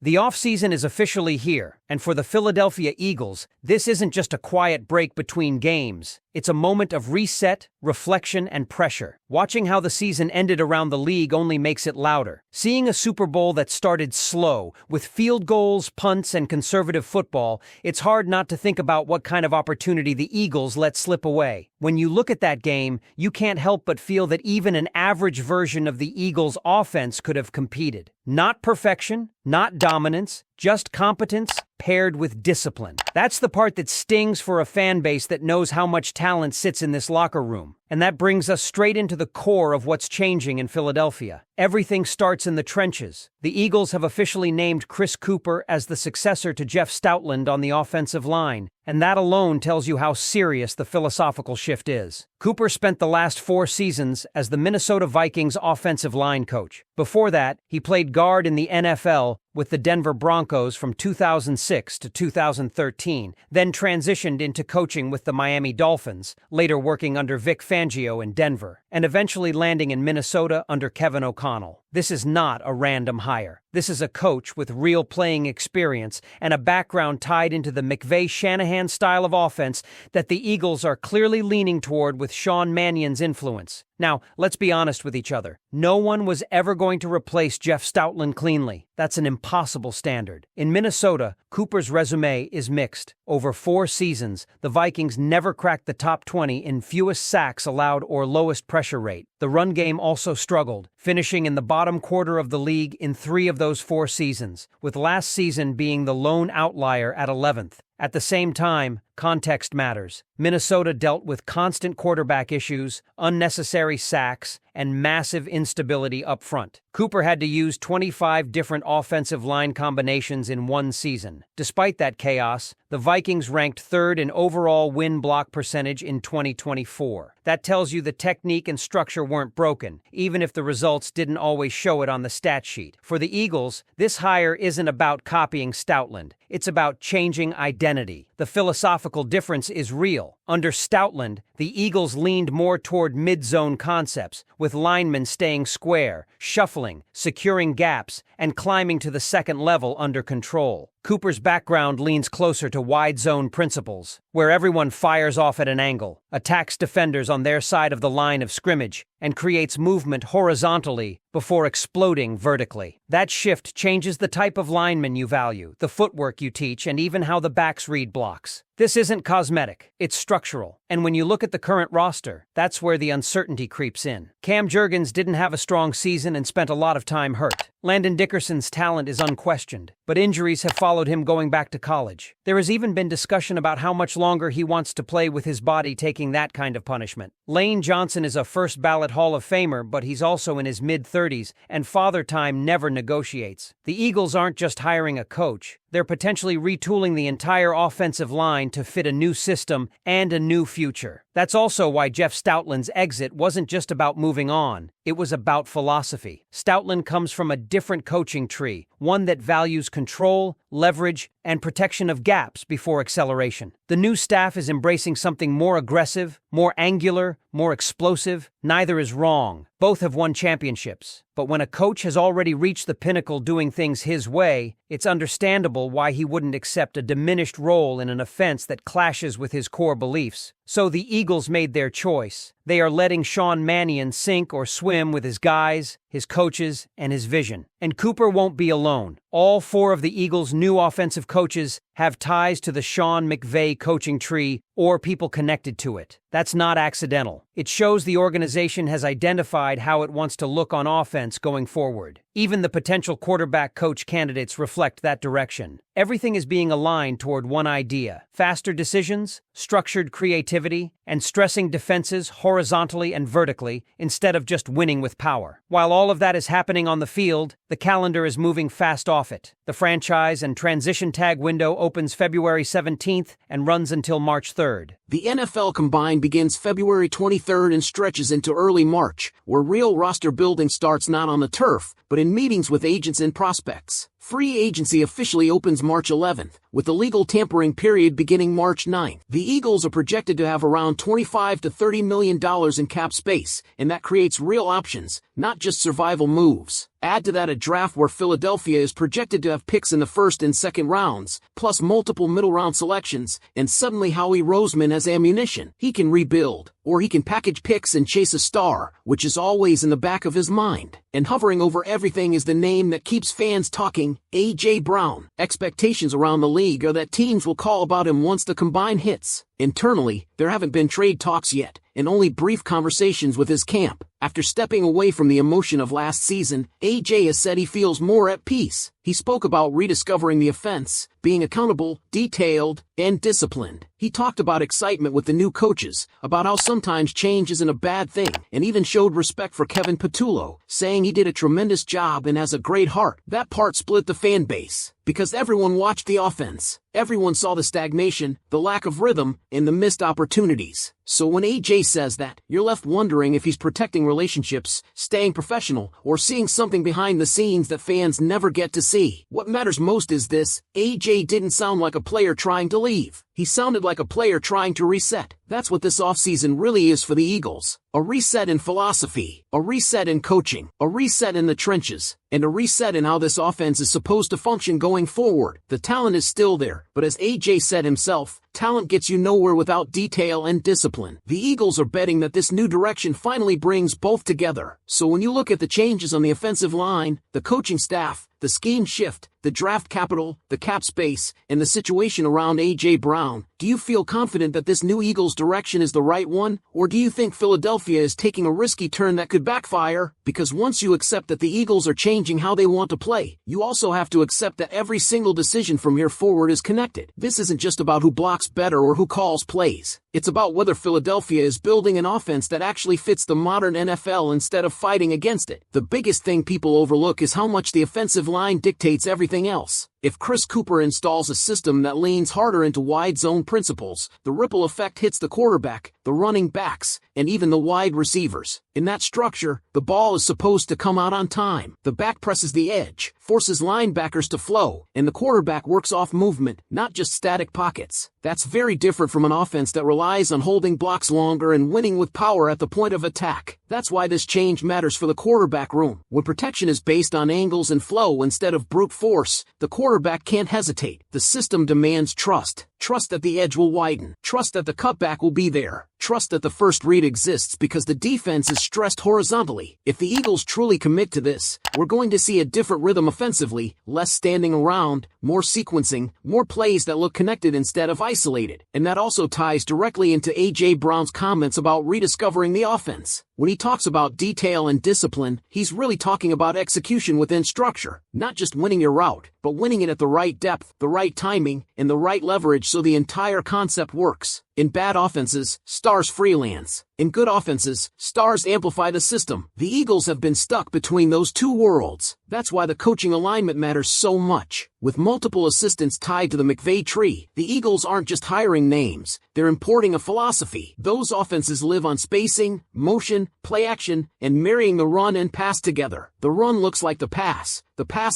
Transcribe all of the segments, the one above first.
The offseason is officially here, and for the Philadelphia Eagles, this isn't just a quiet break between games. It's a moment of reset, reflection, and pressure. Watching how the season ended around the league only makes it louder. Seeing a Super Bowl that started slow, with field goals, punts, and conservative football, it's hard not to think about what kind of opportunity the Eagles let slip away. When you look at that game, you can't help but feel that even an average version of the Eagles' offense could have competed. Not perfection, not dominance, just competence paired with discipline. That's the part that stings for a fan base that knows how much talent sits in this locker room. And that brings us straight into the core of what's changing in Philadelphia. Everything starts in the trenches. The Eagles have officially named Chris Cooper as the successor to Jeff Stoutland on the offensive line, and that alone tells you how serious the philosophical shift is. Cooper spent the last 4 seasons as the Minnesota Vikings offensive line coach. Before that, he played guard in the NFL with the Denver Broncos from 2006 to 2013, then transitioned into coaching with the Miami Dolphins, later working under Vic Fangio in Denver, and eventually landing in Minnesota under Kevin O'Connell. This is not a random hire. This is a coach with real playing experience and a background tied into the McVay-Shanahan style of offense that the Eagles are clearly leaning toward with Sean Mannion's influence. Now, let's be honest with each other. No one was ever going to replace Jeff Stoutland cleanly. That's an impossible standard. In Minnesota, Cooper's resume is mixed. Over 4 seasons, the Vikings never cracked the top 20 in fewest sacks allowed or lowest pressure rate. The run game also struggled, finishing in the bottom quarter of the league in 3 of those 4 seasons, with last season being the lone outlier at 11th. At the same time, context matters. Minnesota dealt with constant quarterback issues, unnecessary sacks, and massive instability up front. Cooper had to use 25 different offensive line combinations in 1 season. Despite that chaos, the Vikings ranked 3rd in overall win-block percentage in 2024. That tells you the technique and structure weren't broken, even if the results didn't always show it on the stat sheet. For the Eagles, this hire isn't about copying Stoutland. It's about changing identity. The philosophical difference is real. Under Stoutland, the Eagles leaned more toward mid-zone concepts, with linemen staying square, shuffling, securing gaps, and climbing to the second level under control. Cooper's background leans closer to wide zone principles, where everyone fires off at an angle, attacks defenders on their side of the line of scrimmage, and creates movement horizontally before exploding vertically. That shift changes the type of lineman you value, the footwork you teach, and even how the backs read blocks. This isn't cosmetic, it's structural. And when you look at the current roster, that's where the uncertainty creeps in. Cam Jurgens didn't have a strong season and spent a lot of time hurt. Landon Dickerson's talent is unquestioned, but injuries have followed him going back to college. There has even been discussion about how much longer he wants to play with his body taking that kind of punishment. Lane Johnson is a first-ballot Hall of Famer, but he's also in his mid-30s, and father time never negotiates. The Eagles aren't just hiring a coach. They're potentially retooling the entire offensive line to fit a new system and a new future. That's also why Jeff Stoutland's exit wasn't just about moving on. It was about philosophy. Stoutland comes from a different coaching tree, one that values control, leverage, and protection of gaps before acceleration. The new staff is embracing something more aggressive, more angular, more explosive. Neither is wrong. Both have won championships. But when a coach has already reached the pinnacle doing things his way, it's understandable why he wouldn't accept a diminished role in an offense that clashes with his core beliefs. So the Eagles made their choice. They are letting Sean Mannion sink or swim with his guys, his coaches, and his vision. And Cooper won't be alone. All 4 of the Eagles' new offensive coaches have ties to the Sean McVay coaching tree or people connected to it. That's not accidental. It shows the organization has identified how it wants to look on offense going forward. Even the potential quarterback coach candidates reflect that direction. Everything is being aligned toward one idea: faster decisions, structured creativity, and stressing defenses horizontally and vertically instead of just winning with power. While all of that is happening on the field, the calendar is moving fast off it. The franchise and transition tag window opens February 17th and runs until March 3rd. The NFL Combine begins February 23rd and stretches into early March, where real roster building starts not on the turf, but in meetings with agents and prospects. Free agency officially opens March 11th, with the legal tampering period beginning March 9th. The Eagles are projected to have around $25 to $30 million in cap space, and that creates real options, not just survival moves. Add to that a draft where Philadelphia is projected to have picks in the first and second rounds, plus multiple middle-round selections, and suddenly Howie Roseman has ammunition. He can rebuild, or he can package picks and chase a star, which is always in the back of his mind. And hovering over everything is the name that keeps fans talking, A.J. Brown. Expectations around the league are that teams will call about him once the combine hits. Internally, there haven't been trade talks yet, and only brief conversations with his camp. After stepping away from the emotion of last season, A.J. has said he feels more at peace. He spoke about rediscovering the offense, being accountable, detailed, and disciplined. He talked about excitement with the new coaches, about how sometimes change isn't a bad thing, and even showed respect for Kevin Patullo, saying he did a tremendous job and has a great heart. That part split the fan base, because everyone watched the offense. Everyone saw the stagnation, the lack of rhythm, and the missed opportunities. So when A.J. says that, you're left wondering if he's protecting relationships, staying professional, or seeing something behind the scenes that fans never get to see. What matters most is this: A.J. didn't sound like a player trying to leave. He sounded like a player trying to reset. That's what this offseason really is for the Eagles. A reset in philosophy, a reset in coaching, a reset in the trenches, and a reset in how this offense is supposed to function going forward. The talent is still there, but as A.J. said himself, talent gets you nowhere without detail and discipline. The Eagles are betting that this new direction finally brings both together. So when you look at the changes on the offensive line, the coaching staff, the scheme shift, the draft capital, the cap space, and the situation around A.J. Brown, do you feel confident that this new Eagles direction is the right one? Or do you think Philadelphia is taking a risky turn that could backfire? Because once you accept that the Eagles are changing how they want to play, you also have to accept that every single decision from here forward is connected. This isn't just about who blocks better or who calls plays. It's about whether Philadelphia is building an offense that actually fits the modern NFL instead of fighting against it. The biggest thing people overlook is how much the offensive line dictates everything else. If Chris Cooper installs a system that leans harder into wide zone principles, the ripple effect hits the quarterback, the running backs, and even the wide receivers. In that structure, the ball is supposed to come out on time. The back presses the edge, forces linebackers to flow, and the quarterback works off movement, not just static pockets. That's very different from an offense that relies on holding blocks longer and winning with power at the point of attack. That's why this change matters for the quarterback room. When protection is based on angles and flow instead of brute force, the quarterback can't hesitate. The system demands trust. Trust that the edge will widen. Trust that the cutback will be there. Trust that the first read exists because the defense is stressed horizontally. If the Eagles truly commit to this, we're going to see a different rhythm offensively, less standing around, more sequencing, more plays that look connected instead of isolated. And that also ties directly into A.J. Brown's comments about rediscovering the offense. When he talks about detail and discipline, he's really talking about execution within structure. Not just winning your route, but winning it at the right depth, the right timing, and the right leverage so the entire concept works. In bad offenses, stars freelance. In good offenses, stars amplify the system. The Eagles have been stuck between those two worlds. That's why the coaching alignment matters so much. With multiple assistants tied to the McVay tree, the Eagles aren't just hiring names, they're importing a philosophy. Those offenses live on spacing, motion, play action, and marrying the run and pass together. The run looks like the pass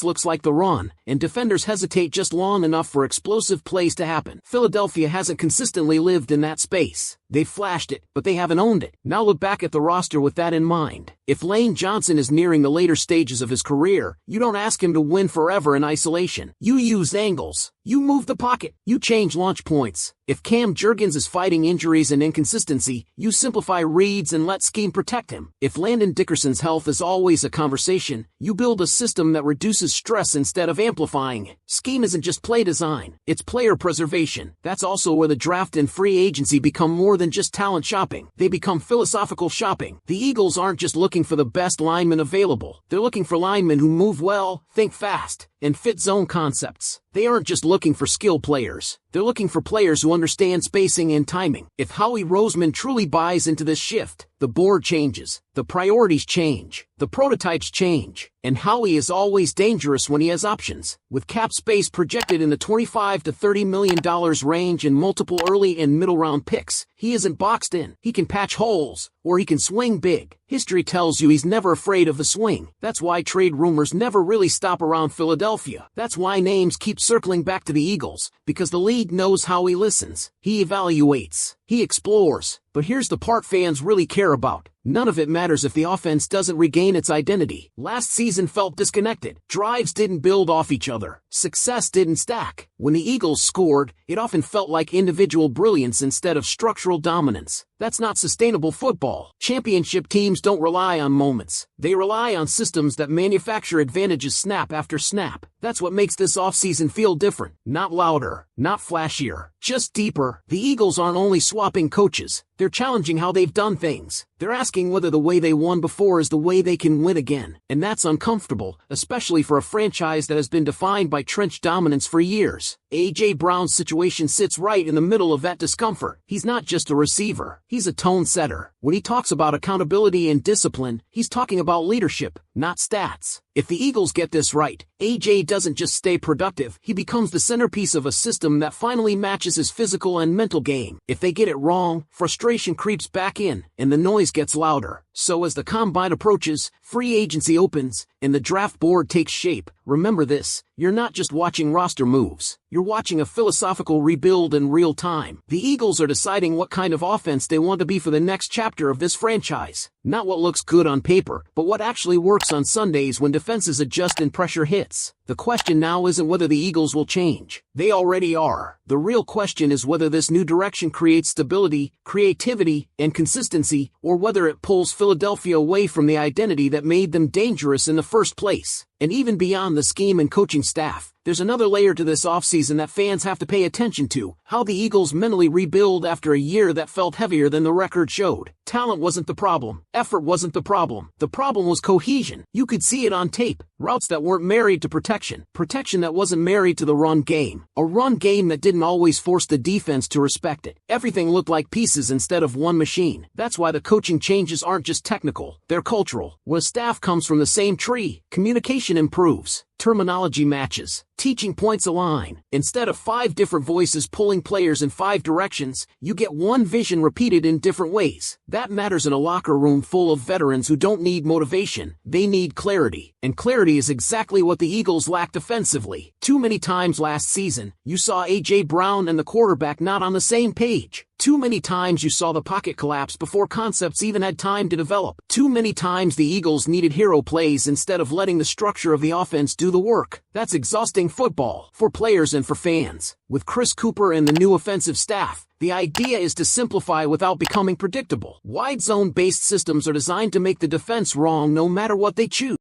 looks like the run, and defenders hesitate just long enough for explosive plays to happen. Philadelphia hasn't consistently lived in that space. They've flashed it, but they haven't owned it. Now look back at the roster with that in mind. If Lane Johnson is nearing the later stages of his career, you don't ask him to win forever in isolation. You use angles. You move the pocket. You change launch points. If Cam Jurgens is fighting injuries and inconsistency, you simplify reads and let scheme protect him. If Landon Dickerson's health is always a conversation, you build a system that reduces stress instead of amplifying it. Scheme isn't just play design, it's player preservation. That's also where the draft and free agency become more than just talent shopping. They become philosophical shopping. The Eagles aren't just looking for the best linemen available. They're looking for linemen who move well, think fast, and fit zone concepts. They aren't just looking for skill players. They're looking for players who understand spacing and timing. If Howie Roseman truly buys into this shift, the board changes, the priorities change, the prototypes change, and Howie is always dangerous when he has options. With cap space projected in the $25 to $30 million range and multiple early and middle round picks, he isn't boxed in. He can patch holes, or he can swing big. History tells you he's never afraid of the swing. That's why trade rumors never really stop around Philadelphia. That's why names keep circling back to the Eagles, because the league knows how he listens. He evaluates. He explores. But here's the part fans really care about. None of it matters if the offense doesn't regain its identity. Last season felt disconnected. Drives didn't build off each other. Success didn't stack. When the Eagles scored, it often felt like individual brilliance instead of structural dominance. That's not sustainable football. Championship teams don't rely on moments. They rely on systems that manufacture advantages snap after snap. That's what makes this offseason feel different. Not louder, not flashier, just deeper. The Eagles aren't only swapping coaches. They're challenging how they've done things. They're asking whether the way they won before is the way they can win again. And that's uncomfortable, especially for a franchise that has been defined by trench dominance for years. A.J. Brown's situation sits right in the middle of that discomfort. He's not just a receiver. He's a tone setter. When he talks about accountability and discipline, he's talking about leadership, not stats. If the Eagles get this right, A.J. doesn't just stay productive, he becomes the centerpiece of a system that finally matches his physical and mental game. If they get it wrong, frustration creeps back in, and the noise gets louder. So as the combine approaches, free agency opens, and the draft board takes shape, remember this: you're not just watching roster moves. You're watching a philosophical rebuild in real time. The Eagles are deciding what kind of offense they want to be for the next chapter of this franchise. Not what looks good on paper, but what actually works on Sundays when defenses adjust and pressure hits. The question now isn't whether the Eagles will change. They already are. The real question is whether this new direction creates stability, creativity, and consistency, or whether it pulls Philadelphia away from the identity that made them dangerous in the first place. And even beyond the scheme and coaching staff, there's another layer to this offseason that fans have to pay attention to: how the Eagles mentally rebuild after a year that felt heavier than the record showed. Talent wasn't the problem. Effort wasn't the problem. The problem was cohesion. You could see it on tape. Routes that weren't married to protection. Protection that wasn't married to the run game. A run game that didn't always force the defense to respect it. Everything looked like pieces instead of one machine. That's why the coaching changes aren't just technical, they're cultural. When a staff comes from the same tree, communication improves. Terminology matches. Teaching points align. Instead of 5 different voices pulling players in 5 directions, you get one vision repeated in different ways. That matters in a locker room full of veterans who don't need motivation, they need clarity. And clarity is exactly what the Eagles lacked offensively. Too many times last season, you saw A.J. Brown and the quarterback not on the same page. Too many times you saw the pocket collapse before concepts even had time to develop. Too many times the Eagles needed hero plays instead of letting the structure of the offense do the work. That's exhausting football, for players and for fans. With Chris Cooper and the new offensive staff, the idea is to simplify without becoming predictable. Wide zone-based systems are designed to make the defense wrong no matter what they choose.